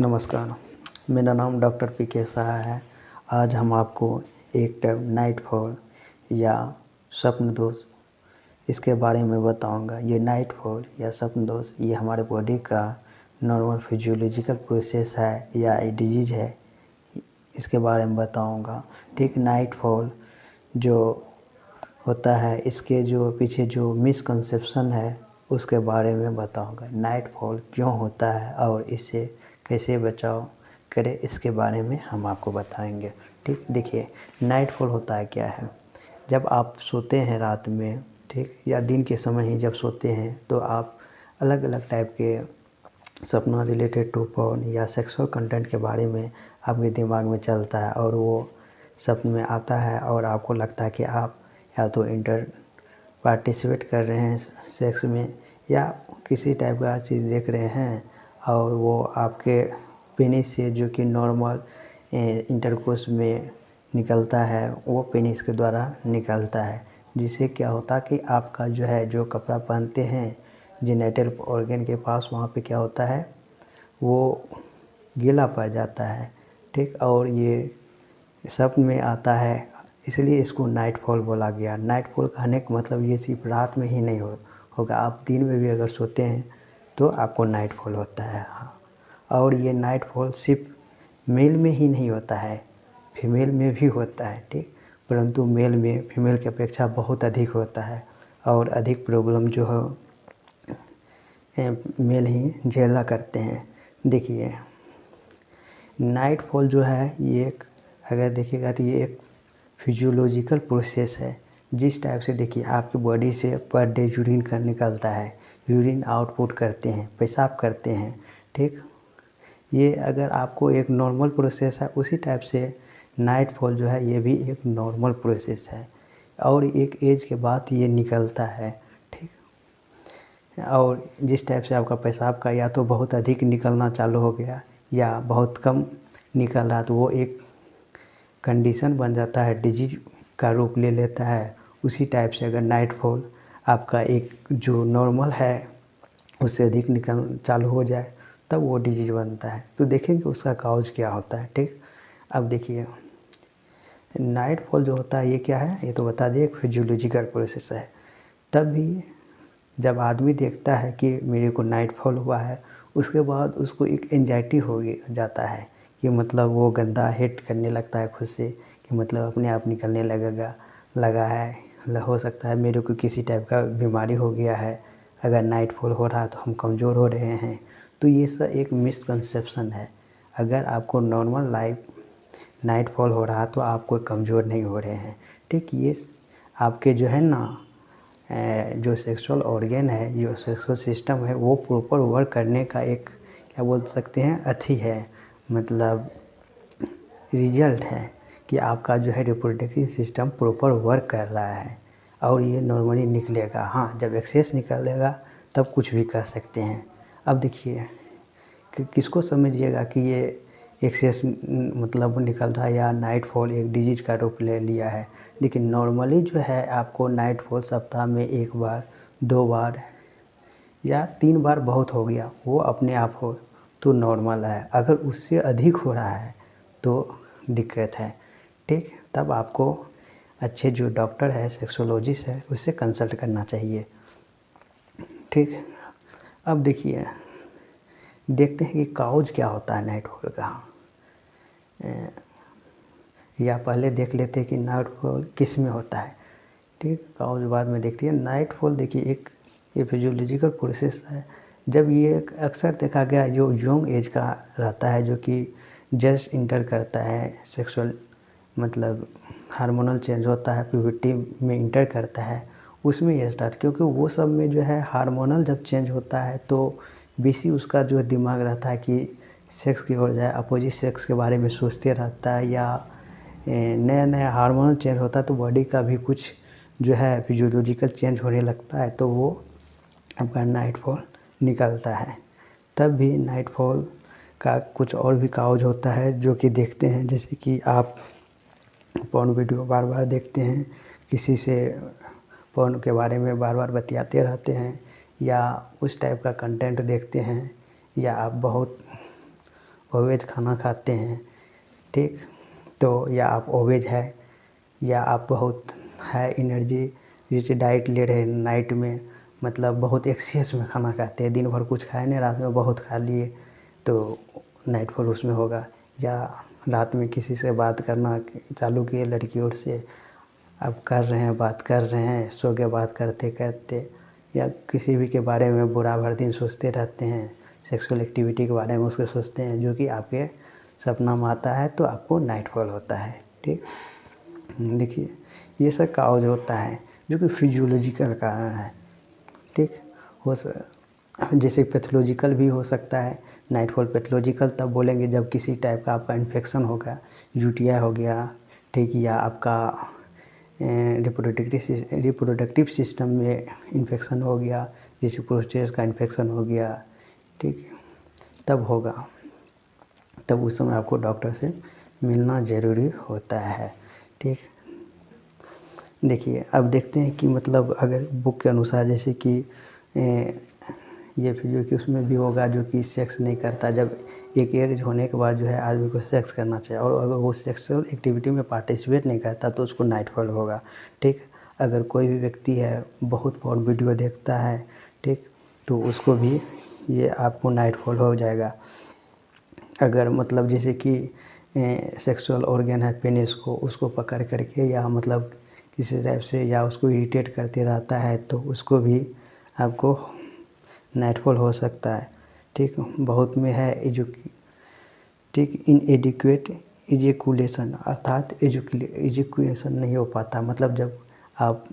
नमस्कार, मेरा नाम डॉक्टर पी.के. साहा है। आज हम आपको एक टर्म नाइटफॉल या स्वप्न दोष इसके बारे में बताऊंगा। ये नाइटफॉल या स्वप्न दोष ये हमारे बॉडी का नॉर्मल फिजियोलॉजिकल प्रोसेस है या डिजीज़ है, इसके बारे में बताऊंगा। ठीक, नाइटफॉल जो होता है इसके जो पीछे जो मिसकंसेप्शन है उसके बारे में बताऊंगा। नाइटफॉल क्यों होता है और इससे कैसे बचाव करें इसके बारे में हम आपको बताएंगे। ठीक, देखिए नाइटफॉल होता है क्या है। जब आप सोते हैं रात में, ठीक, या दिन के समय ही जब सोते हैं तो आप अलग अलग टाइप के सपना रिलेटेड टू पोर्न या सेक्सुअल कंटेंट के बारे में आपके दिमाग में चलता है और वो सपने में आता है और आपको लगता है कि आप या तो पार्टिसिपेट कर रहे हैं सेक्स में या किसी टाइप का चीज़ देख रहे हैं और वो आपके पेनिस से जो कि नॉर्मल इंटरकोर्स में निकलता है वो पेनिस के द्वारा निकलता है, जिससे क्या होता है कि आपका जो है जो कपड़ा पहनते हैं जेनिटल ऑर्गन के पास, वहाँ पे क्या होता है वो गीला पड़ जाता है। ठीक, और ये स्वप्न में आता है, इसलिए इसको नाइटफॉल बोला गया। नाइटफॉल कहने का मतलब ये सिर्फ रात में ही नहीं होगा, आप दिन में भी अगर सोते हैं तो आपको नाइटफॉल होता है। हाँ, और ये नाइटफॉल सिर्फ मेल में ही नहीं होता है, फीमेल में भी होता है। ठीक, परंतु मेल में फीमेल की अपेक्षा बहुत अधिक होता है और अधिक प्रॉब्लम जो है मेल ही झेला करते हैं। देखिए नाइटफॉल जो है ये एक, अगर देखिएगा तो ये एक फिजियोलॉजिकल प्रोसेस है। जिस टाइप से देखिए आपकी बॉडी से पर डे यूरिन का निकलता है, यूरिन आउटपुट करते हैं, पेशाब करते हैं। ठीक, ये अगर आपको एक नॉर्मल प्रोसेस है, उसी टाइप से नाइटफॉल जो है ये भी एक नॉर्मल प्रोसेस है और एक एज के बाद ये निकलता है। ठीक, और जिस टाइप से आपका पेशाब का या तो बहुत अधिक निकलना चालू हो गया या बहुत कम निकल रहा, तो वो एक कंडीशन बन जाता है, डिजीज का रूप ले लेता है। उसी टाइप से अगर नाइटफॉल आपका एक जो नॉर्मल है उससे अधिक निकल चालू हो जाए तब वो डिजीज बनता है। तो देखेंगे उसका काउज क्या होता है। ठीक, अब देखिए नाइटफॉल जो होता है ये क्या है, ये तो बता दिए एक फिजियोलॉजिकल प्रोसेस है। तब भी जब आदमी देखता है कि मेरे को नाइटफॉल हुआ है, उसके बाद उसको एक एंजाइटी हो जाता है कि मतलब वो गंदा हेट करने लगता है खुद से कि मतलब अपने आप निकलने लगा है। हो सकता है मेरे को किसी टाइप का बीमारी हो गया है, अगर नाइटफॉल हो रहा तो हम कमज़ोर हो रहे हैं। तो ये सब एक मिसकंसेप्शन है। अगर आपको नॉर्मल लाइफ नाइटफॉल हो रहा तो आप कोई कमज़ोर नहीं हो रहे हैं। ठीक, ये आपके जो है ना जो सेक्सुअल ऑर्गन है, जो सेक्सुअल सिस्टम है वो प्रॉपर वर्क करने का एक क्या बोल सकते हैं अथी है, मतलब रिजल्ट है कि आपका जो है रिप्रोडक्टिव सिस्टम प्रॉपर वर्क कर रहा है और ये नॉर्मली निकलेगा। हाँ, जब एक्सेस निकलेगा तब कुछ भी कर सकते हैं। अब देखिए किसको समझिएगा कि ये एक्सेस मतलब निकल रहा है या नाइटफॉल एक डिजीज़ का रूप ले लिया है। लेकिन नॉर्मली जो है आपको नाइटफॉल सप्ताह में 1 बार 2 बार या 3 बार बहुत हो गया, वो अपने आप हो तो नॉर्मल है। अगर उससे अधिक हो रहा है तो दिक्कत है। ठीक, तब आपको अच्छे जो डॉक्टर है, सेक्सोलॉजिस्ट है, उससे कंसल्ट करना चाहिए। ठीक, अब देखिए देखते हैं कि काउज क्या होता है नाइटफॉल का, या पहले देख लेते हैं कि नाइटफॉल किस में होता है। ठीक, काउज बाद में देखते हैं। नाइटफॉल देखिए एक ये फिजियोलॉजिकल प्रोसेस है। जब ये अक्सर देखा गया जो यंग एज का रहता है, जो कि जस्ट इंटर करता है सेक्सुअल मतलब हार्मोनल चेंज होता है, प्यूबर्टी में इंटर करता है, उसमें ये स्टार्ट, क्योंकि वो सब में जो है हार्मोनल जब चेंज होता है तो बेसी उसका जो दिमाग रहता है कि सेक्स की ओर जाए, अपोजिट सेक्स के बारे में सोचते रहता है, या नया नया हार्मोनल चेंज होता है तो बॉडी का भी कुछ जो है फिजियोलॉजिकल चेंज होने लगता है, तो वो आपका नाइटफॉल निकलता है। तब भी नाइटफॉल का कुछ और भी काउज होता है जो कि देखते हैं, जैसे कि आप पोर्न वीडियो बार बार देखते हैं, किसी से पोर्न के बारे में बार बार बतियाते रहते हैं, या उस टाइप का कंटेंट देखते हैं, या आप बहुत ओवेज खाना खाते हैं, ठीक, तो या आप ओवेज है या आप बहुत हाई एनर्जी जैसे डाइट ले रहे हैं नाइट में, मतलब बहुत एक्सेस में खाना खाते हैं, दिन भर कुछ खाए नहीं, रात में बहुत खा लिए, तो नाइटफॉल उसमें होगा। या रात में किसी से बात करना चालू किए लड़कियों से, अब कर रहे हैं, बात कर रहे हैं, सो के बात करते करते, या किसी भी के बारे में बुरा भर दिन सोचते रहते हैं, सेक्सुअल एक्टिविटी के बारे में उसके सोचते हैं, जो कि आपके सपना में आता है, तो आपको नाइटफॉल होता है, ठीक। देखिए ये सब काउज होता है जो कि फिजियोलॉजिकल कारण है, ठीक। हो जैसे पैथोलॉजिकल भी हो सकता है। नाइटफॉल पैथोलॉजिकल तब बोलेंगे जब किसी टाइप का आपका इन्फेक्शन होगा, यूटीआई हो गया, ठीक, या आपका रिप्रोडक्टिव सिस्टम में इन्फेक्शन हो गया, जैसे प्रोस्टेट का इन्फेक्शन हो गया, ठीक, तब होगा, तब उस समय आपको डॉक्टर से मिलना ज़रूरी होता है, ठीक। देखिए अब देखते हैं कि मतलब अगर बुक के अनुसार जैसे कि ये फिजियो कि उसमें भी होगा जो कि सेक्स नहीं करता, जब एक एज होने के बाद जो है आदमी को सेक्स करना चाहिए, और अगर वो सेक्सुअल एक्टिविटी में पार्टिसिपेट नहीं करता तो उसको नाइटफॉल होगा, ठीक। अगर कोई भी व्यक्ति है बहुत पॉर्न वीडियो देखता है, ठीक, तो उसको भी ये आपको नाइटफॉल हो जाएगा। अगर मतलब जैसे कि सेक्सुअल ऑर्गन है पेनिस को, उसको पकड़ करके या मतलब किसी टाइप से या उसको इरिटेट करते रहता है, तो उसको भी आपको नाइटफॉल हो सकता है, ठीक। बहुत में है ठीक, इनएडिक्वेट इजेकुलेशन, अर्थात इजेकुलेशन नहीं हो पाता, मतलब जब आप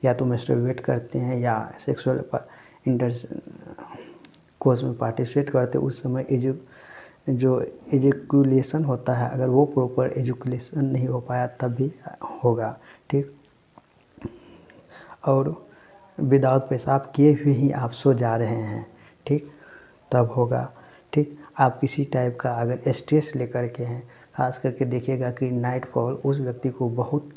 या तो मैस्टरबेट करते हैं या सेक्सुअल इंटर कोर्स में पार्टिसिपेट करते हैं, उस समय जो एजुकुलेशन होता है, अगर वो प्रॉपर एजुकुलेशन नहीं हो पाया तब भी होगा, ठीक। और विदाउट पेशाब किए हुए ही आप सो जा रहे हैं, ठीक, तब होगा, ठीक। आप किसी टाइप का अगर स्ट्रेस लेकर के हैं, खास करके देखिएगा कि नाइटफॉल उस व्यक्ति को बहुत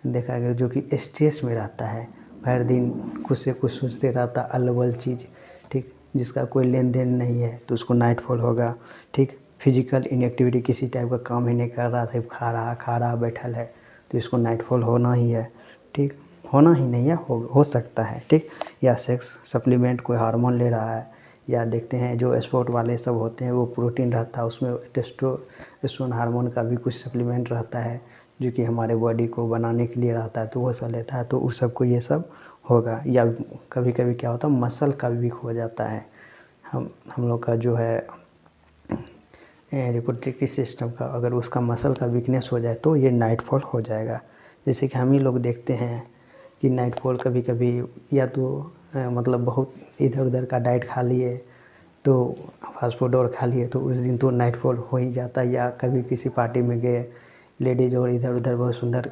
देखा गया जो कि स्ट्रेस में रहता है, हर दिन कुछ से कुछ सोचते रहता अलवल चीज़, ठीक, जिसका कोई लेन देन नहीं है, तो उसको नाइटफॉल होगा, ठीक। फिजिकल इनएक्टिविटी किसी टाइप का काम ही नहीं कर रहा, सिर्फ खा रहा बैठल है, तो इसको नाइटफॉल होना ही है, ठीक। होना ही नहीं है, हो सकता है, ठीक। या सेक्स सप्लीमेंट कोई हार्मोन ले रहा है, या देखते हैं जो स्पोर्ट वाले सब होते हैं वो प्रोटीन रहता है, उसमें टेस्टोस्टेरोन हार्मोन का भी कुछ सप्लीमेंट रहता है जो कि हमारे बॉडी को बनाने के लिए रहता है, तो वो सब लेता है, तो उस सबको ये सब होगा। या कभी कभी क्या होता है मसल का वीक हो जाता है, हम लोग का जो है रिप्रोडक्टिव सिस्टम का, अगर उसका मसल का वीकनेस हो जाए तो ये नाइटफॉल हो जाएगा। जैसे कि हम ही लोग देखते हैं कि नाइटफॉल कभी कभी या तो मतलब बहुत इधर उधर का डाइट खा लिए, तो फास्ट फूड और खा लिए, तो उस दिन तो नाइटफॉल हो ही जाता है। या कभी किसी पार्टी में गए लेडीज और इधर उधर बहुत सुंदर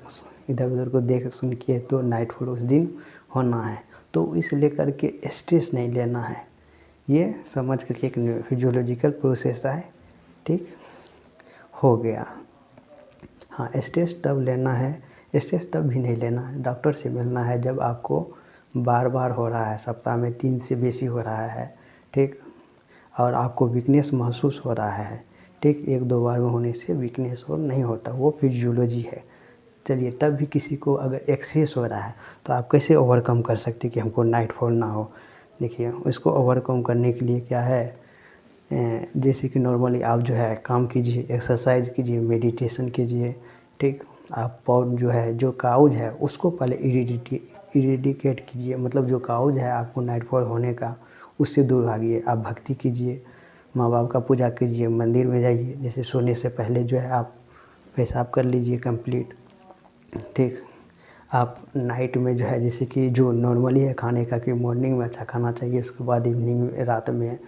इधर उधर को देख सुन के, तो नाइटफॉल उस दिन होना है, तो इस लेकर के स्ट्रेस नहीं लेना है, ये समझ करके एक फिजियोलॉजिकल प्रोसेस है, ठीक, हो गया। हाँ स्ट्रेस तब लेना है, स्ट्रेस तब भी नहीं लेना है, डॉक्टर से मिलना है जब आपको बार बार हो रहा है, सप्ताह में 3 से बेसी हो रहा है, ठीक, और आपको वीकनेस महसूस हो रहा है, ठीक। 1-2 बार में होने से वीकनेस और नहीं होता, वो फिजियोलॉजी है। चलिए तब भी किसी को अगर एक्सेस हो रहा है तो आप कैसे ओवरकम कर सकते हैं कि हमको नाइटफॉल ना हो। देखिए इसको ओवरकम करने के लिए क्या है, जैसे कि नॉर्मली आप जो है काम कीजिए, एक्सरसाइज कीजिए, मेडिटेशन कीजिए, ठीक। आप पौध जो है जो काउज है उसको पहले इरेडिकेट कीजिए, मतलब जो काउज है आपको नाइटफॉल होने का उससे दूर भागिए। आप भक्ति कीजिए, माँ बाप का पूजा कीजिए, मंदिर में जाइए, जैसे सोने से पहले जो है आप पेशाब कर लीजिए कंप्लीट, ठीक। आप नाइट में जो है जैसे कि जो नॉर्मली है खाने का कि मॉर्निंग में अच्छा खाना चाहिए, उसके बाद इवनिंग में रात में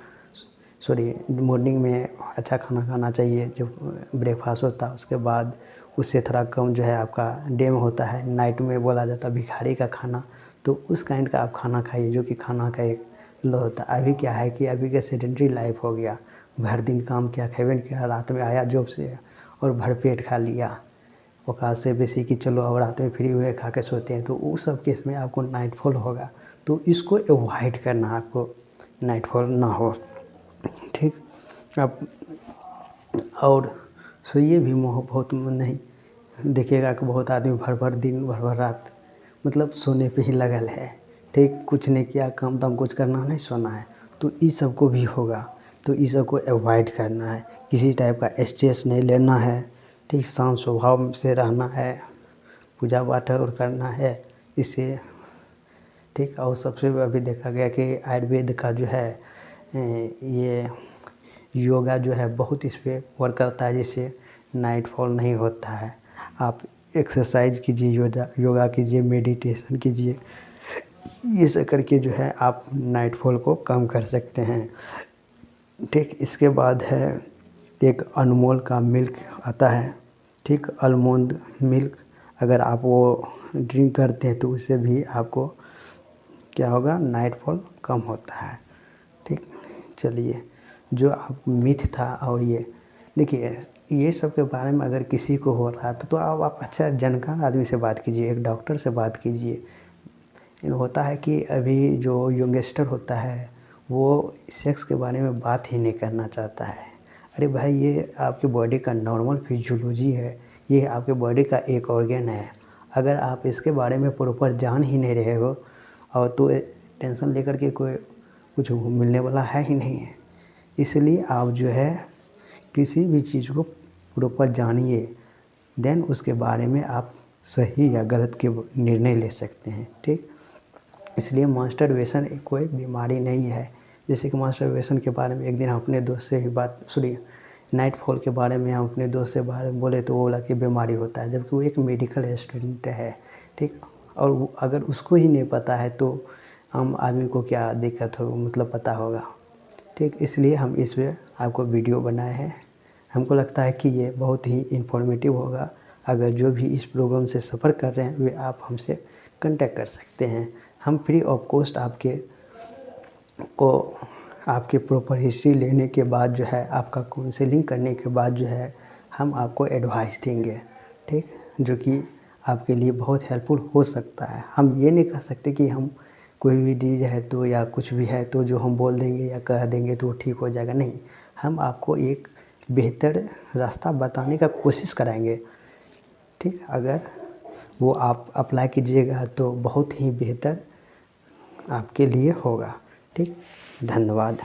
सॉरी मॉर्निंग में अच्छा खाना खाना चाहिए, जो ब्रेकफास्ट होता है उसके बाद उससे थोड़ा कम जो है आपका डे में होता है, नाइट में बोला जाता है भिखारी का खाना, तो उस काइंड का आप खाना खाइए जो कि खाना का एक लो होता है। अभी क्या है कि अभी का सेडेंट्री लाइफ हो गया, भर दिन काम किया खेबन किया, रात में आया जॉब से और भरपेट खा लिया, औकात से बेसी कि चलो अब रात में फ्री हुए खा के सोते हैं, तो उस सब केस में आपको नाइटफॉल होगा, तो इसको अवॉइड करना, आपको नाइटफॉल ना हो, ठीक। अब और सोइए भी बहुत नहीं देखिएगा कि बहुत आदमी भर दिन भर रात मतलब सोने पे ही लगल है, ठीक, कुछ नहीं किया, काम धाम कुछ करना नहीं, सोना है। तो इस सब को भी होगा, तो इस सब को अवॉइड करना है, किसी टाइप का स्ट्रेस नहीं लेना है, ठीक, शांत स्वभाव से रहना है, पूजा पाठ और करना है इससे, ठीक। और सबसे अभी देखा गया कि आयुर्वेद का जो है ये योगा जो है बहुत इस पे वर्क करता है, जिससे नाइट फॉल नहीं होता है। आप एक्सरसाइज कीजिए, योगा कीजिए, मेडिटेशन कीजिए, ये सब करके जो है आप नाइट फॉल को कम कर सकते हैं, ठीक। इसके बाद है एक अनमोल का मिल्क आता है, ठीक, आलमंड मिल्क, अगर आप वो ड्रिंक करते हैं तो उससे भी आपको क्या होगा, नाइट फॉल कम होता है, ठीक। चलिए, जो आप मिथ था और ये देखिए, ये सब के बारे में अगर किसी को हो रहा है तो आप अच्छा जानकार आदमी से बात कीजिए, एक डॉक्टर से बात कीजिए। होता है कि अभी जो यंगस्टर होता है वो सेक्स के बारे में बात ही नहीं करना चाहता है। अरे भाई, ये आपकी बॉडी का नॉर्मल फिजियोलॉजी है, ये आपके बॉडी का एक ऑर्गन है। अगर आप इसके बारे में प्रॉपर जान ही नहीं रहे हो और तो टेंशन लेकर के कोई कुछ मिलने वाला है ही नहीं है। इसलिए आप जो है किसी भी चीज़ को प्रॉपर जानिए, देन उसके बारे में आप सही या गलत के निर्णय ले सकते हैं, ठीक। इसलिए मास्टरबेशन एक कोई बीमारी नहीं है। जैसे कि मास्टरबेशन के बारे में एक दिन हम अपने दोस्त से ही बात सुनी, नाइट फॉल के बारे में हम अपने दोस्त से बारे में बोले तो वो बोला कि बीमारी होता है, जबकि वो एक मेडिकल स्टूडेंट है, ठीक। और अगर उसको ही नहीं पता है तो आम आदमी को क्या दिक्कत हो मतलब पता होगा, ठीक। इसलिए हम इस पे आपको वीडियो बनाए हैं। हमको लगता है कि ये बहुत ही इन्फॉर्मेटिव होगा। अगर जो भी इस प्रोग्राम से सफ़र कर रहे हैं वे आप हमसे कांटेक्ट कर सकते हैं। हम फ्री ऑफ कॉस्ट को आपकी प्रॉपर हिस्ट्री लेने के बाद जो है, आपका काउंसलिंग करने के बाद जो है, हम आपको एडवाइस देंगे, ठीक, जो कि आपके लिए बहुत हेल्पफुल हो सकता है। हम ये नहीं कह सकते कि हम कोई भी चीज़ है तो या कुछ भी है तो जो हम बोल देंगे या कह देंगे तो वो ठीक हो जाएगा, नहीं। हम आपको एक बेहतर रास्ता बताने का कोशिश कराएंगे, ठीक। अगर वो आप अप्लाई कीजिएगा तो बहुत ही बेहतर आपके लिए होगा, ठीक। धन्यवाद।